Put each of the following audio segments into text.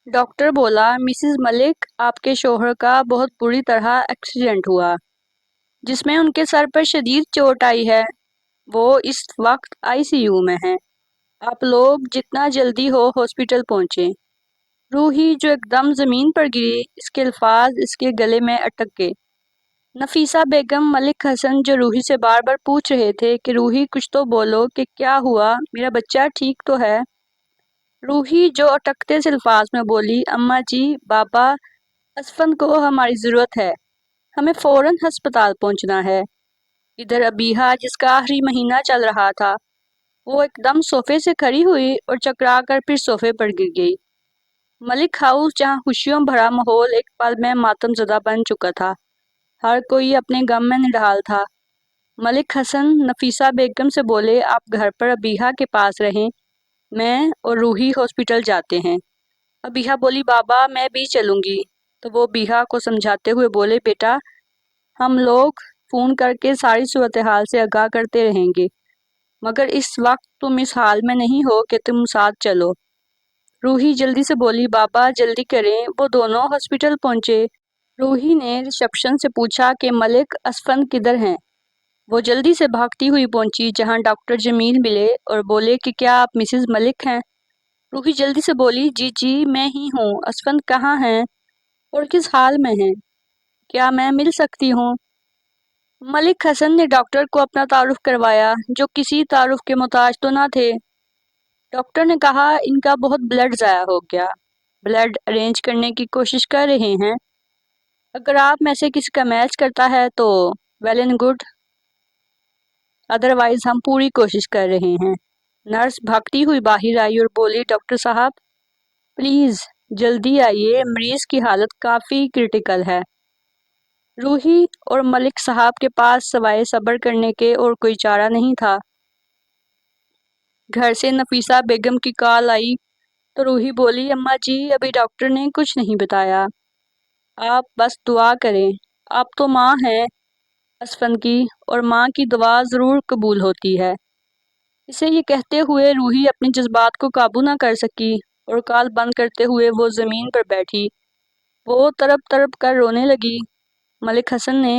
Doctor بولا Mrs ملک آپ کے شوہر کا بہت بری طرح ایکسیڈنٹ ہوا جس میں ان کے سر پر شدید چوٹ آئی ہے۔ وہ اس وقت ICU میں ہیں۔ آپ لوگ جتنا جلدی ہو ہاسپٹل پہنچیں۔ روحی جو ایک دم زمین پر گری، اس کے الفاظ اس کے گلے میں اٹک گئے۔ نفیسہ بیگم، ملک حسن جو روحی سے بار بار پوچھ رہے تھے کہ روحی کچھ تو بولو کہ کیا ہوا، میرا بچہ ٹھیک تو ہے؟ روحی جو اٹکتے سے الفاظ میں بولی، اماں جی، بابا اسفند کو ہماری ضرورت ہے، ہمیں فوراً ہسپتال پہنچنا ہے۔ ادھر ابیہا جس کا آخری مہینہ چل رہا تھا، وہ ایک دم صوفے سے کھڑی ہوئی اور چکرا کر پھر صوفے پر گر گئی۔ ملک ہاؤس جہاں خوشیوں بھرا ماحول ایک پل میں ماتم زدہ بن چکا تھا، ہر کوئی اپنے غم میں نڈھال تھا۔ ملک حسن نفیسہ بیگم سے بولے، آپ گھر پر ابیہا کے پاس رہیں، میں اور روحی ہاسپٹل جاتے ہیں۔ ابیہا بولی، بابا میں بھی چلوں گی۔ تو وہ ابیہا کو سمجھاتے ہوئے بولے، بیٹا ہم لوگ فون کر کے ساری صورتحال سے آگاہ کرتے رہیں گے، مگر اس وقت تم اس حال میں نہیں ہو کہ تم ساتھ چلو۔ روحی جلدی سے بولی، بابا جلدی کریں۔ وہ دونوں ہاسپٹل پہنچے۔ روحی نے ریسیپشن سے پوچھا کہ ملک اسفند کدھر ہیں؟ وہ جلدی سے بھاگتی ہوئی پہنچی جہاں ڈاکٹر جمیل ملے اور بولے کہ کیا آپ مسز ملک ہیں؟ روحی جلدی سے بولی، جی جی میں ہی ہوں، اسفند کہاں ہیں اور کس حال میں ہیں؟ کیا میں مل سکتی ہوں؟ ملک حسن نے ڈاکٹر کو اپنا تعارف کروایا، جو کسی تعارف کے محتاج تو نہ تھے۔ ڈاکٹر نے کہا، ان کا بہت بلڈ ضائع ہو گیا، بلڈ ارینج کرنے کی کوشش کر رہے ہیں، اگر آپ میں سے کسی کا میچ کرتا ہے تو ویل اینڈ گڈ، ادروائز ہم پوری کوشش کر رہے ہیں۔ نرس بھاگتی ہوئی باہر آئی اور بولی، ڈاکٹر صاحب پلیز جلدی آئیے، مریض کی حالت کافی کرٹیکل ہے۔ روحی اور ملک صاحب کے پاس سوائے صبر کرنے کے اور کوئی چارہ نہیں تھا۔ گھر سے نفیسہ بیگم کی کال آئی تو روحی بولی، اماں جی ابھی ڈاکٹر نے کچھ نہیں بتایا، آپ بس دعا کریں، آپ تو ماں ہیں اسفند کی، اور ماں کی دعا ضرور قبول ہوتی ہے۔ اسے یہ کہتے ہوئے روحی اپنے جذبات کو قابو نہ کر سکی اور کال بند کرتے ہوئے وہ زمین پر بیٹھی۔ وہ تڑپ تڑپ کر رونے لگی۔ ملک حسن نے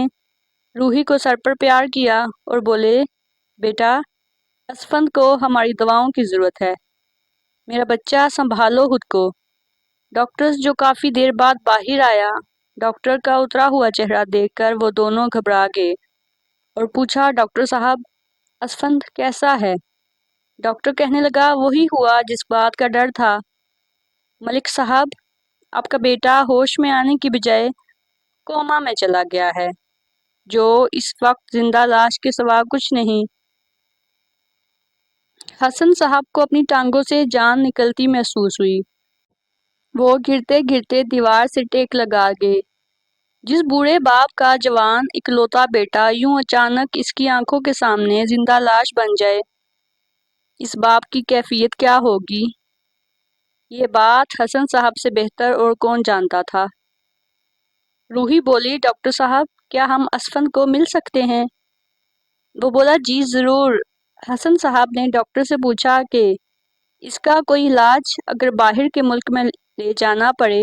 روحی کو سر پر پیار کیا اور بولے، بیٹا اسفند کو ہماری دعاؤں کی ضرورت ہے، میرا بچہ سنبھالو خود کو۔ ڈاکٹر جو کافی دیر بعد باہر آیا، ڈاکٹر کا اترا ہوا چہرہ دیکھ کر وہ دونوں گھبرا گئے اور پوچھا، ڈاکٹر صاحب اسفند کیسا ہے؟ ڈاکٹر کہنے لگا، وہی ہوا جس بات کا ڈر تھا۔ ملک صاحب آپ کا بیٹا ہوش میں آنے کی بجائے کوما میں چلا گیا ہے، جو اس وقت زندہ لاش کے سوا کچھ نہیں۔ حسن صاحب کو اپنی ٹانگوں سے جان نکلتی محسوس ہوئی۔ وہ گرتے گرتے دیوار سے ٹیک لگا گئے۔ جس بوڑھے باپ کا جوان اکلوتا بیٹا یوں اچانک اس کی آنکھوں کے سامنے زندہ لاش بن جائے، اس باپ کی کیفیت کیا ہوگی؟ یہ بات حسن صاحب سے بہتر اور کون جانتا تھا۔ روحی بولی، ڈاکٹر صاحب کیا ہم اسفند کو مل سکتے ہیں؟ وہ بولا، جی ضرور۔ حسن صاحب نے ڈاکٹر سے پوچھا کہ اس کا کوئی علاج اگر باہر کے ملک میں لے جانا پڑے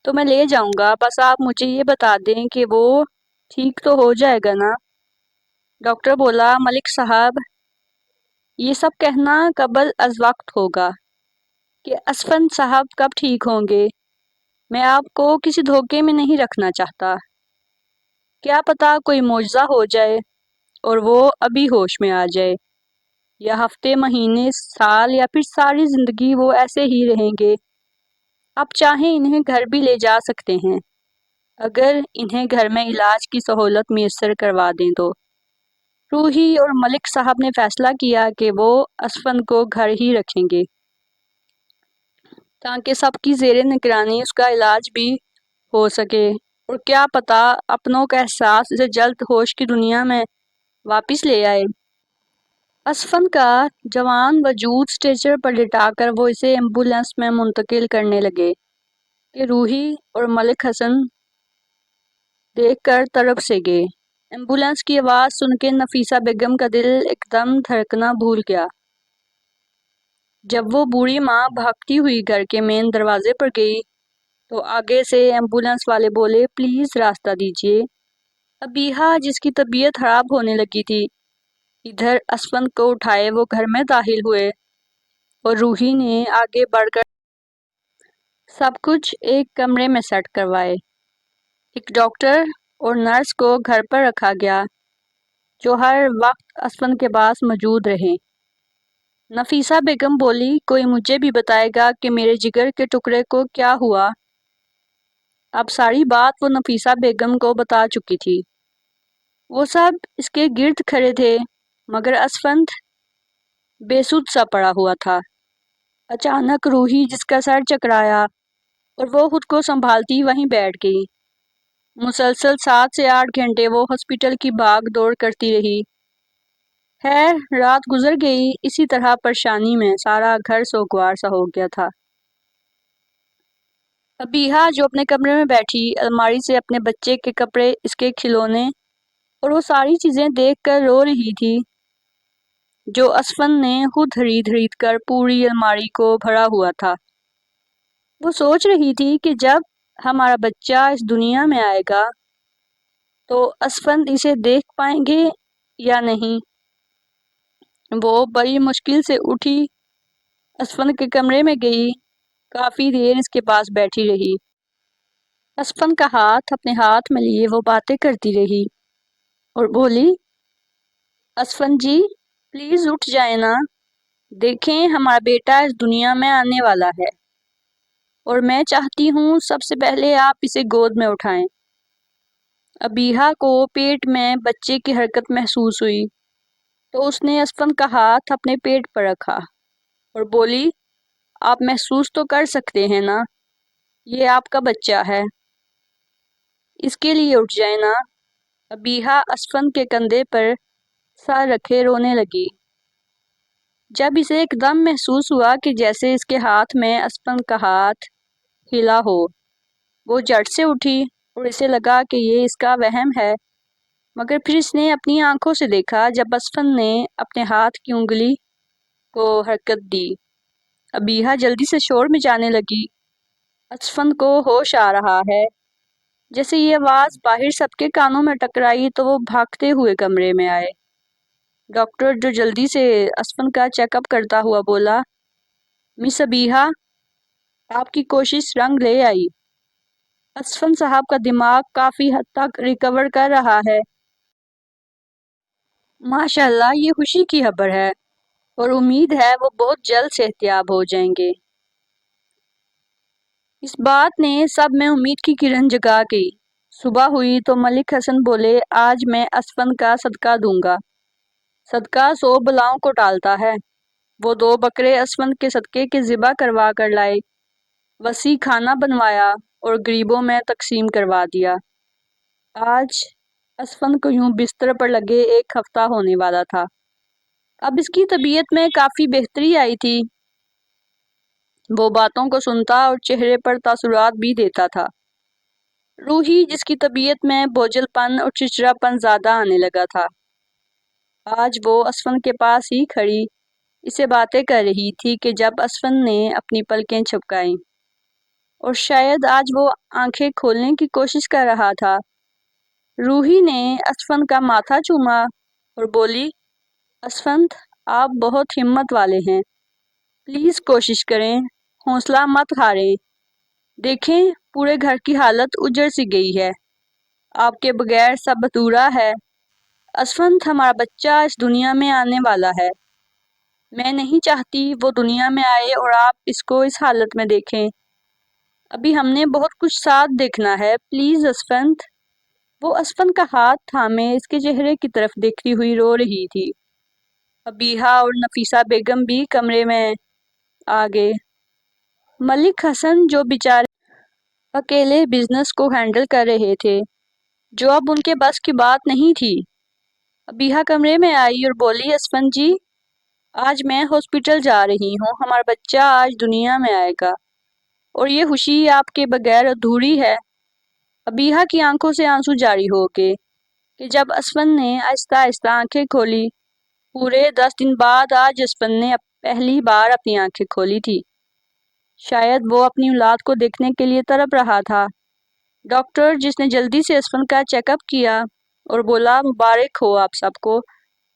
تو میں لے جاؤں گا، بس آپ مجھے یہ بتا دیں کہ وہ ٹھیک تو ہو جائے گا نا؟ ڈاکٹر بولا، ملک صاحب یہ سب کہنا قبل از وقت ہوگا کہ اسفند صاحب کب ٹھیک ہوں گے، میں آپ کو کسی دھوکے میں نہیں رکھنا چاہتا، کیا پتہ کوئی معجزہ ہو جائے اور وہ ابھی ہوش میں آ جائے، یا ہفتے مہینے سال یا پھر ساری زندگی وہ ایسے ہی رہیں گے۔ آپ چاہیں انہیں گھر بھی لے جا سکتے ہیں، اگر انہیں گھر میں علاج کی سہولت میسر کروا دیں تو۔ روحی اور ملک صاحب نے فیصلہ کیا کہ وہ اسفند کو گھر ہی رکھیں گے تاکہ سب کی زیر نگرانی اس کا علاج بھی ہو سکے، اور کیا پتہ اپنوں کا احساس اسے جلد ہوش کی دنیا میں واپس لے آئے۔ اسفند کا جوان وجود اسٹریچر پر لٹا کر وہ اسے ایمبولینس میں منتقل کرنے لگے کہ روحی اور ملک حسن دیکھ کر تڑپ سے گئے۔ ایمبولینس کی آواز سن کے نفیسہ بیگم کا دل ایک دم دھڑکنا بھول گیا۔ جب وہ بوڑھی ماں بھاگتی ہوئی گھر کے مین دروازے پر گئی تو آگے سے ایمبولینس والے بولے پلیز راستہ دیجیے۔ ابیہا جس کی طبیعت خراب ہونے لگی تھی ادھر اسفند کو اٹھائے وہ گھر میں داخل ہوئے اور روحی نے آگے بڑھ کر سب کچھ ایک کمرے میں سیٹ کروائے۔ ایک ڈاکٹر اور نرس کو گھر پر رکھا گیا جو ہر وقت اسفند کے پاس موجود رہے۔ نفیسہ بیگم بولی کوئی مجھے بھی بتائے گا کہ میرے جگر کے ٹکڑے کو کیا ہوا؟ اب ساری بات وہ نفیسہ بیگم کو بتا چکی تھی۔ وہ سب اس کے گرد کھڑے تھے مگر اسفند بے سود سا پڑا ہوا تھا۔ اچانک روحی جس کا سر چکرایا اور وہ خود کو سنبھالتی وہیں بیٹھ گئی۔ مسلسل 7 سے 8 گھنٹے وہ ہاسپٹل کی بھاگ دوڑ کرتی رہی۔ خیر رات گزر گئی اسی طرح پریشانی میں، سارا گھر سوگوار سا ہو گیا تھا۔ ابیہا جو اپنے کمرے میں بیٹھی الماری سے اپنے بچے کے کپڑے، اس کے کھلونے اور وہ ساری چیزیں دیکھ کر رو رہی تھی جو اسفند نے خود خرید کر پوری الماری کو بھرا ہوا تھا۔ وہ سوچ رہی تھی کہ جب ہمارا بچہ اس دنیا میں آئے گا تو اسفند اسے دیکھ پائیں گے یا نہیں۔ وہ بڑی مشکل سے اٹھی، اسفند کے کمرے میں گئی، کافی دیر اس کے پاس بیٹھی رہی۔ اسفند کا ہاتھ اپنے ہاتھ میں لیے وہ باتیں کرتی رہی اور بولی اسفند جی پلیز اٹھ جائیں نا، دیکھیں ہمارا بیٹا اس دنیا میں آنے والا ہے اور میں چاہتی ہوں سب سے پہلے آپ اسے گود میں اٹھائیں۔ ابیہا کو پیٹ میں بچے کی حرکت محسوس ہوئی تو اس نے اسفند کا ہاتھ اپنے پیٹ پر رکھا اور بولی آپ محسوس تو کر سکتے ہیں نا، یہ آپ کا بچہ ہے، اس کے لیے اٹھ جائیں نا۔ ابیہا اسفند کے کندھے پر سر رکھے رونے لگی۔ جب اسے ایک دم محسوس ہوا کہ جیسے اس کے ہاتھ میں اسفند کا ہاتھ ہلا ہو، وہ جھٹ سے اٹھی اور اسے لگا کہ یہ اس کا وہم ہے، مگر پھر اس نے اپنی آنکھوں سے دیکھا جب اسفند نے اپنے ہاتھ کی انگلی کو حرکت دی۔ ابیہا جلدی سے شور مچانے لگی، اسفند کو ہوش آ رہا ہے۔ جیسے یہ آواز باہر سب کے کانوں میں ٹکرائی تو وہ بھاگتے ہوئے کمرے میں آئے۔ ڈاکٹر جو جلدی سے اسفند کا چیک اپ کرتا ہوا بولا مس ابیہا آپ کی کوشش رنگ لے آئی، اسفند صاحب کا دماغ کافی حد تک ریکور کر رہا ہے۔ ماشاءاللہ یہ خوشی کی خبر ہے اور امید ہے وہ بہت جلد صحتیاب ہو جائیں گے۔ اس بات نے سب میں امید کی کرن جگا گئی۔ صبح ہوئی تو ملک حسن بولے آج میں اسفند کا صدقہ دوں گا، صدقہ 100 بلاؤں کو ٹالتا ہے۔ وہ 2 بکرے اسفند کے صدقے کے ذبح کروا کر لائے، وسیع کھانا بنوایا اور غریبوں میں تقسیم کروا دیا۔ آج اسفند کو یوں بستر پر لگے 1 ہفتہ ہونے والا تھا۔ اب اس کی طبیعت میں کافی بہتری آئی تھی، وہ باتوں کو سنتا اور چہرے پر تاثرات بھی دیتا تھا۔ روحی جس کی طبیعت میں بوجھل پن اور چڑچڑا پن زیادہ آنے لگا تھا، آج وہ اسفند کے پاس ہی کھڑی اسے باتیں کر رہی تھی کہ جب اسفند نے اپنی پلکیں جھپکائیں اور شاید آج وہ آنکھیں کھولنے کی کوشش کر رہا تھا، روحی نے اسفند کا ماتھا چوما اور بولی اسفند آپ بہت ہمت والے ہیں، پلیز کوشش کریں، حوصلہ مت ہاریں، دیکھیں پورے گھر کی حالت اجڑ سی گئی ہے، آپ کے بغیر سب ادھورا ہے۔ اسفند ہمارا بچہ اس دنیا میں آنے والا ہے، میں نہیں چاہتی وہ دنیا میں آئے اور آپ اس کو اس حالت میں دیکھیں، ابھی ہم نے بہت کچھ ساتھ دیکھنا ہے، پلیز اسفند۔ وہ اسفند کا ہاتھ تھامے اس کے چہرے کی طرف دیکھتی ہوئی رو رہی تھی۔ ابیہا اور نفیسہ بیگم بھی کمرے میں آ گئے۔ ملک حسن جو بیچارے اکیلے بزنس کو ہینڈل کر رہے تھے جو اب ان کے بس کی بات نہیں تھی، ابیہا کمرے میں آئی اور بولی اسفند جی آج میں ہاسپٹل جا رہی ہوں، ہمارا بچہ آج دنیا میں آئے گا اور یہ خوشی آپ کے بغیر ادھوری ہے۔ ابیہا کی آنکھوں سے آنسو جاری ہو گئے کہ جب اسفند نے آہستہ آہستہ آنکھیں کھولی، پورے 10 دن بعد آج اسفند نے پہلی بار اپنی آنکھیں کھولی تھی۔ شاید وہ اپنی اولاد کو دیکھنے کے لیے تڑپ رہا تھا۔ ڈاکٹر جس نے جلدی سے اسفند کا چیک اپ کیا اور بولا مبارک ہو آپ سب کو،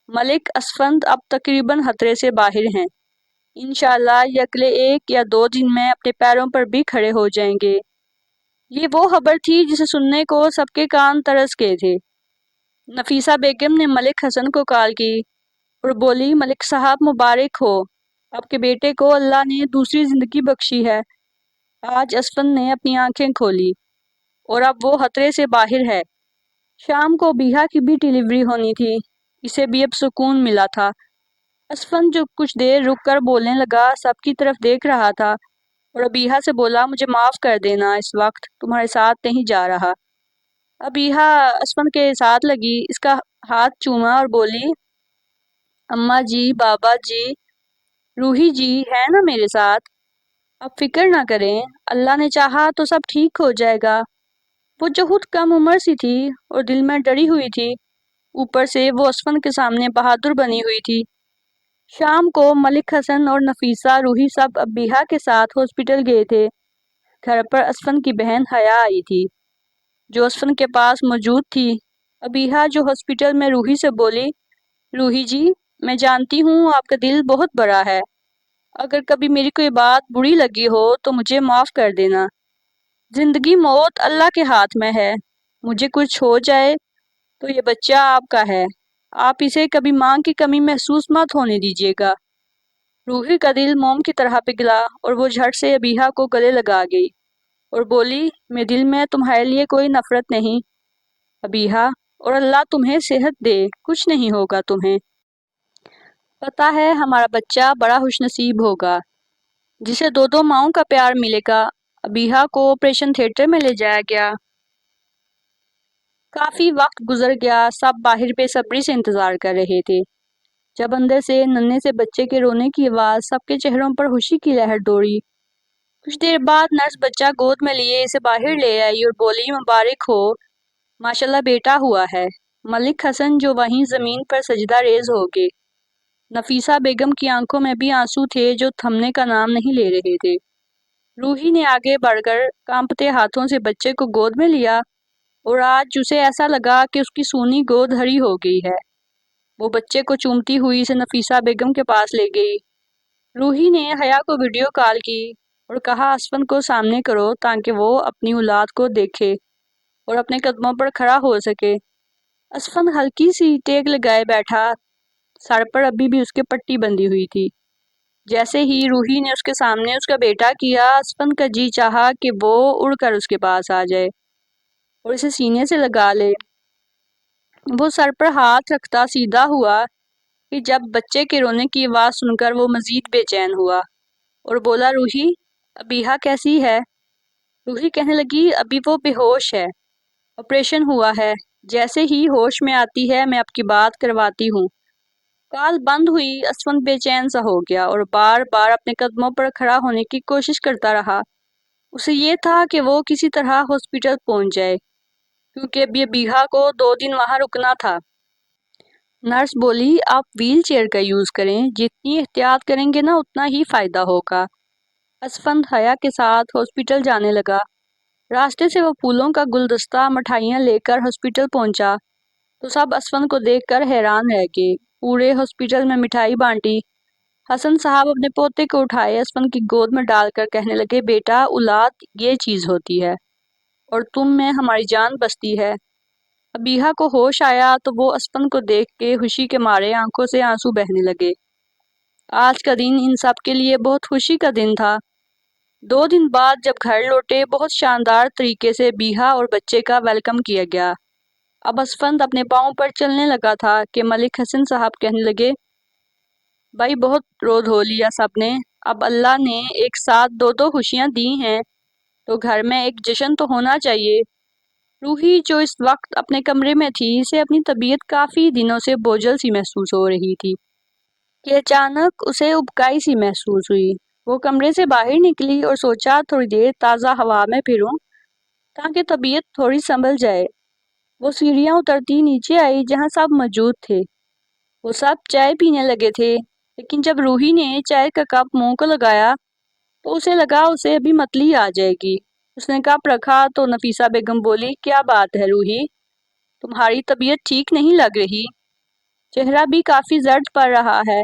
ملک اسفند اب تقریباً خطرے سے باہر ہیں، انشاءاللہ یہ اگلے 1 یا 2 دن میں اپنے پیروں پر بھی کھڑے ہو جائیں گے۔ یہ وہ خبر تھی جسے سننے کو سب کے کان ترس گئے تھے۔ نفیسہ بیگم نے ملک حسن کو کال کی اور بولی ملک صاحب مبارک ہو، آپ کے بیٹے کو اللہ نے دوسری زندگی بخشی ہے۔ آج اسفند نے اپنی آنکھیں کھولی اور اب وہ خطرے سے باہر ہے۔ شام کو بیہا کی بھی ڈیلیوری ہونی تھی، اسے بھی اب سکون ملا تھا۔ اسفند جو کچھ دیر رک کر بولنے لگا سب کی طرف دیکھ رہا تھا اور ابیہا سے بولا مجھے معاف کر دینا، اس وقت تمہارے ساتھ نہیں جا رہا۔ ابیہا اسفند کے ساتھ لگی، اس کا ہاتھ چوما اور بولی اماں جی، بابا جی، روحی جی ہے نا میرے ساتھ، اب فکر نہ کریں، اللہ نے چاہا تو سب ٹھیک ہو جائے گا۔ وہ بہت کم عمر سی تھی اور دل میں ڈری ہوئی تھی، اوپر سے وہ اسفند کے سامنے بہادر بنی ہوئی تھی۔ شام کو ملک حسن اور نفیسہ روحی سب ابیہا کے ساتھ ہاسپٹل گئے تھے۔ گھر پر اسفند کی بہن حیا آئی تھی جو اسفند کے پاس موجود تھی۔ ابیہا جو ہاسپٹل میں روحی سے بولی روحی جی، میں جانتی ہوں آپ کا دل بہت بڑا ہے، اگر کبھی میری کوئی بات بری لگی ہو تو مجھے معاف کر دینا، زندگی موت اللہ کے ہاتھ میں ہے، مجھے کچھ ہو جائے تو یہ بچہ آپ کا ہے، آپ اسے کبھی ماں کی کمی محسوس مت ہونے دیجیے گا۔ روحی کا دل موم کی طرح پگھلا اور وہ جھٹ سے ابیہا کو گلے لگا گئی اور بولی میرے دل میں تمہارے لیے کوئی نفرت نہیں ابیہا، اور اللہ تمہیں صحت دے، کچھ نہیں ہوگا تمہیں، پتہ ہے ہمارا بچہ بڑا خوش نصیب ہوگا جسے 2 ماؤں کا پیار ملے گا۔ ابیہا کو آپریشن تھیٹر میں لے جایا گیا۔ کافی وقت گزر گیا، سب باہر بے صبری سے انتظار کر رہے تھے جب اندر سے ننھے سے بچے کے رونے کی آواز سب کے چہروں پر خوشی کی لہر دوڑی۔ کچھ دیر بعد نرس بچہ گود میں لیے اسے باہر لے آئی اور بولی مبارک ہو، ماشاءاللہ بیٹا ہوا ہے۔ ملک حسن جو وہیں زمین پر سجدہ ریز ہو گئے۔ نفیسہ بیگم کی آنکھوں میں بھی آنسو تھے جو تھمنے کا نام نہیں لے رہے تھے۔ روحی نے آگے بڑھ کر کانپتے ہاتھوں سے بچے کو گود میں لیا اور آج اسے ایسا لگا کہ اس کی سونی گود ہری ہو گئی ہے۔ وہ بچے کو چومتی ہوئی اسے نفیسہ بیگم کے پاس لے گئی۔ روحی نے حیا کو ویڈیو کال کی اور کہا اسفند کو سامنے کرو تاکہ وہ اپنی اولاد کو دیکھے اور اپنے قدموں پر کھڑا ہو سکے۔ اسفند ہلکی سی ٹیک لگائے بیٹھا، سر پر ابھی بھی اس کے پٹی بندھی ہوئی تھی۔ جیسے ہی روحی نے اس کے سامنے اس کا بیٹا کیا، اسفند کا جی چاہا کہ وہ اڑ کر اس کے پاس آ جائے اور اسے سینے سے لگا لے۔ وہ سر پر ہاتھ رکھتا سیدھا ہوا کہ جب بچے کے رونے کی آواز سن کر وہ مزید بے چین ہوا اور بولا روحی، ابیہا کیسی ہے؟ روحی کہنے لگی ابھی وہ بے ہوش ہے، آپریشن ہوا ہے، جیسے ہی ہوش میں آتی ہے میں آپ کی بات کرواتی ہوں۔ کال بند ہوئی، اسفند بے چین سا ہو گیا اور بار بار اپنے قدموں پر کھڑا ہونے کی کوشش کرتا رہا۔ اسے یہ تھا کہ وہ کسی طرح ہاسپٹل پہنچ جائے کیونکہ ابھی ابیہا کو 2 دن وہاں رکنا تھا۔ نرس بولی آپ ویل چیئر کا یوز کریں، جتنی احتیاط کریں گے نا اتنا ہی فائدہ ہوگا۔ اسفند حیا کے ساتھ ہاسپٹل جانے لگا۔ راستے سے وہ پھولوں کا گلدستہ مٹھائیاں لے کر ہاسپٹل پہنچا تو سب اسفند کو دیکھ کر حیران رہ گئے۔ پورے ہاسپٹل میں مٹھائی بانٹی۔ حسن صاحب اپنے پوتے کو اٹھائے اسفند کی گود میں ڈال کر کہنے لگے بیٹا اولاد یہ چیز ہوتی ہے اور تم میں ہماری جان بستی ہے۔ ابیہا کو ہوش آیا تو وہ اسفند کو دیکھ کے خوشی کے مارے آنکھوں سے آنسو بہنے لگے۔ آج کا دن ان سب کے لیے بہت خوشی کا دن تھا۔ 2 دن بعد جب گھر لوٹے بہت شاندار طریقے سے بیہا اور بچے کا ویلکم کیا گیا۔ اب اسفند اپنے پاؤں پر چلنے لگا تھا کہ ملک حسن صاحب کہنے لگے بھائی بہت رو دھو لیا سب نے، اب اللہ نے ایک ساتھ 2 خوشیاں دی ہیں تو گھر میں ایک جشن تو ہونا چاہیے۔ روحی جو اس وقت اپنے کمرے میں تھی اسے اپنی طبیعت کافی دنوں سے بوجھل سی محسوس ہو رہی تھی کہ اچانک اسے ابکائی سی محسوس ہوئی۔ وہ کمرے سے باہر نکلی اور سوچا تھوڑی دیر تازہ ہوا میں پھروں تاکہ طبیعت تھوڑی سنبھل جائے۔ وہ سیڑھیاں اترتی نیچے آئی جہاں سب موجود تھے۔ وہ سب چائے پینے لگے تھے لیکن جب روحی نے چائے کا کپ منہ کو لگایا تو اسے لگا اسے ابھی متلی آ جائے گی۔ اس نے کپ رکھا تو نفیسہ بیگم بولی، کیا بات ہے روحی، تمہاری طبیعت ٹھیک نہیں لگ رہی، چہرہ بھی کافی زرد پڑ رہا ہے۔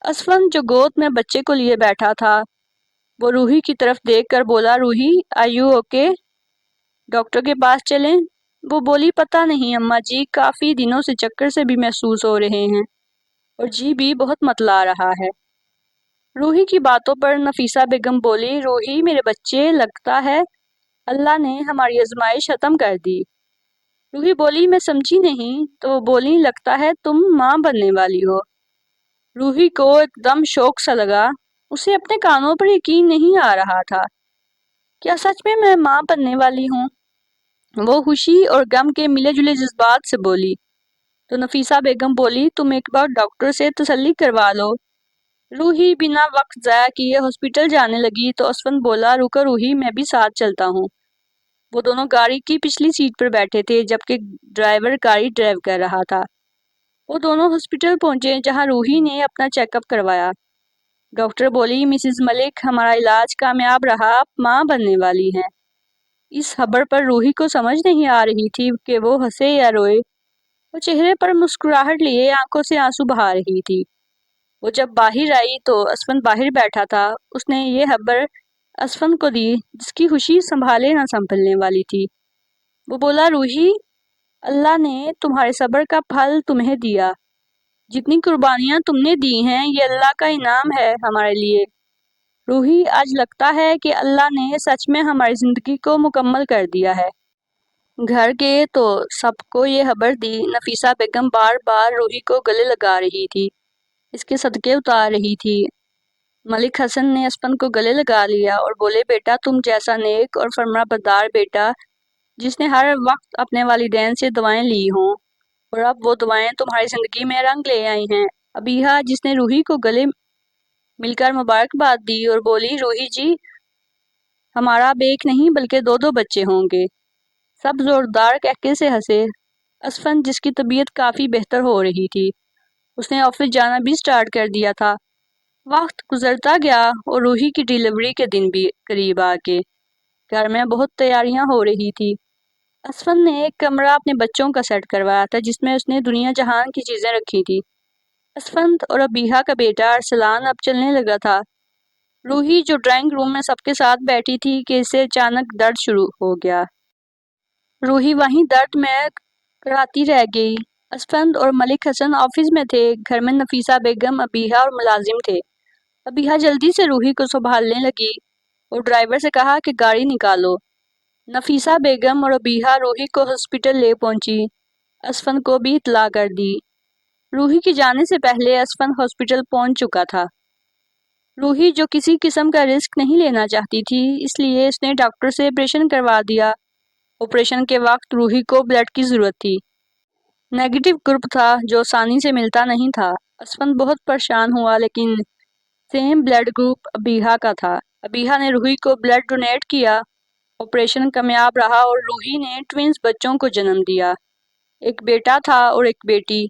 اسفند جو گود میں بچے کو لیے بیٹھا تھا وہ روحی کی طرف دیکھ کر بولا، روحی آر یو اوکے، ڈاکٹر کے پاس چلیں؟ وہ بولی، پتہ نہیں اماں جی، کافی دنوں سے چکر سے بھی محسوس ہو رہے ہیں اور جی بھی بہت متلا رہا ہے۔ روحی کی باتوں پر نفیسہ بیگم بولی، روحی میرے بچے، لگتا ہے اللہ نے ہماری آزمائش ختم کر دی۔ روحی بولی، میں سمجھی نہیں۔ تو وہ بولی، لگتا ہے تم ماں بننے والی ہو۔ روحی کو ایک دم شوق سا لگا، اسے اپنے کانوں پر یقین نہیں آ رہا تھا۔ کیا سچ میں ماں بننے والی ہوں؟ وہ خوشی اور غم کے ملے جلے جذبات سے بولی۔ تو نفیسہ بیگم بولی، تم ایک بار ڈاکٹر سے تسلی کروا لو۔ روحی بنا وقت ضائع کیے ہاسپٹل جانے لگی تو اسفند بولا، رکو روحی، میں بھی ساتھ چلتا ہوں۔ وہ دونوں گاڑی کی پچھلی سیٹ پر بیٹھے تھے جبکہ ڈرائیور گاڑی ڈرائیو کر رہا تھا۔ وہ دونوں ہاسپٹل پہنچے جہاں روحی نے اپنا چیک اپ کروایا۔ ڈاکٹر بولی، مسز ملک، ہمارا علاج کامیاب رہا، آپ ماں بننے والی ہیں۔ اس خبر پر روحی کو سمجھ نہیں آ رہی تھی کہ وہ ہنسے یا روئے۔ وہ چہرے پر مسکراہٹ لیے آنکھوں سے آنسو بہا رہی تھی۔ وہ جب باہر آئی تو اسفند باہر بیٹھا تھا۔ اس نے یہ خبر اسفند کو دی جس کی خوشی سنبھالے نہ سنبھلنے والی تھی۔ وہ بولا، روحی، اللہ نے تمہارے صبر کا پھل تمہیں دیا۔ جتنی قربانیاں تم نے دی ہیں یہ اللہ کا انعام ہے ہمارے لیے۔ روحی، آج لگتا ہے کہ اللہ نے سچ میں ہماری زندگی کو مکمل کر دیا ہے۔ گھر گئے تو سب کو یہ خبر دی۔ نفیسہ بیگم بار بار روحی کو گلے لگا رہی تھی، اس کے صدقے اتار رہی تھی۔ ملک حسن نے اسفند کو گلے لگا لیا اور بولے، بیٹا، تم جیسا نیک اور فرما بردار بیٹا جس نے ہر وقت اپنے والدین سے دعائیں لی ہوں اور اب وہ دعائیں تمہاری زندگی میں رنگ لے آئی ہیں۔ ابیہا جس نے روحی کو گلے مل کر مبارکباد دی اور بولی، روحی جی، ہمارا اب ایک نہیں بلکہ دو دو بچے ہوں گے۔ سب زوردار کہکے سے ہنسے۔ اسفند جس کی طبیعت کافی بہتر ہو رہی تھی، اس نے آفس جانا بھی سٹارٹ کر دیا تھا۔ وقت گزرتا گیا اور روحی کی ڈیلیوری کے دن بھی قریب آ کے گھر میں بہت تیاریاں ہو رہی تھی۔ اسفند نے ایک کمرہ اپنے بچوں کا سیٹ کروایا تھا جس میں اس نے دنیا جہان کی چیزیں رکھی تھی۔ اسفند اور ابیہا کا بیٹا ارسلان اب چلنے لگا تھا۔ روحی جو ڈرائنگ روم میں سب کے ساتھ بیٹھی تھی کہ اسے اچانک درد شروع ہو گیا۔ روحی وہیں درد میں کراتی رہ گئی۔ اسفند اور ملک حسن آفس میں تھے۔ گھر میں نفیسہ بیگم، ابیہا اور ملازم تھے۔ ابیہا جلدی سے روحی کو سنبھالنے لگی اور ڈرائیور سے کہا کہ گاڑی نکالو۔ نفیسہ بیگم اور ابیہا روحی کو ہاسپٹل لے پہنچی۔ اسفند کو بھی اطلاع کر دی۔ روحی کے جانے سے پہلے اسفند ہاسپٹل پہنچ چکا تھا۔ روحی جو کسی قسم کا رسک نہیں لینا چاہتی تھی، اس لیے اس نے ڈاکٹر سے آپریشن کروا دیا۔ آپریشن کے وقت روحی کو بلڈ کی ضرورت تھی۔ نیگیٹو گروپ تھا جو آسانی سے ملتا نہیں تھا۔ اسفند بہت پریشان ہوا لیکن سیم بلڈ گروپ ابیہا کا تھا۔ ابیہا نے روحی کو بلڈ ڈونیٹ کیا۔ آپریشن کامیاب رہا اور روحی نے ٹوینز بچوں کو جنم دیا، ایک بیٹا تھا اور ایک بیٹی۔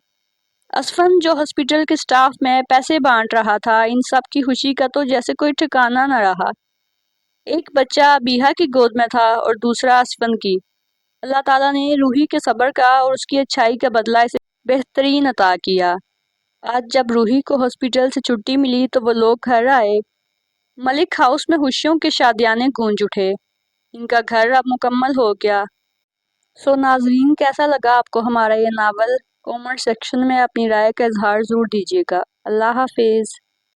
اسفند جو ہاسپٹل کے سٹاف میں پیسے بانٹ رہا تھا، ان سب کی خوشی کا تو جیسے کوئی ٹھکانہ نہ رہا۔ ایک بچہ ابیہا کی گود میں تھا اور دوسرا اسفند کی۔ اللہ تعالیٰ نے روحی کے صبر کا اور اس کی اچھائی کا بدلہ اسے بہترین عطا کیا۔ آج جب روحی کو ہاسپٹل سے چھٹی ملی تو وہ لوگ گھر آئے۔ ملک ہاؤس میں خوشیوں کے شادیانے گونج اٹھے۔ ان کا گھر اب مکمل ہو گیا۔ ناظرین، کیسا لگا آپ کو ہمارا یہ ناول؟ کامنٹ سیکشن میں اپنی رائے کا اظہار ضرور دیجیے گا۔ اللہ حافظ۔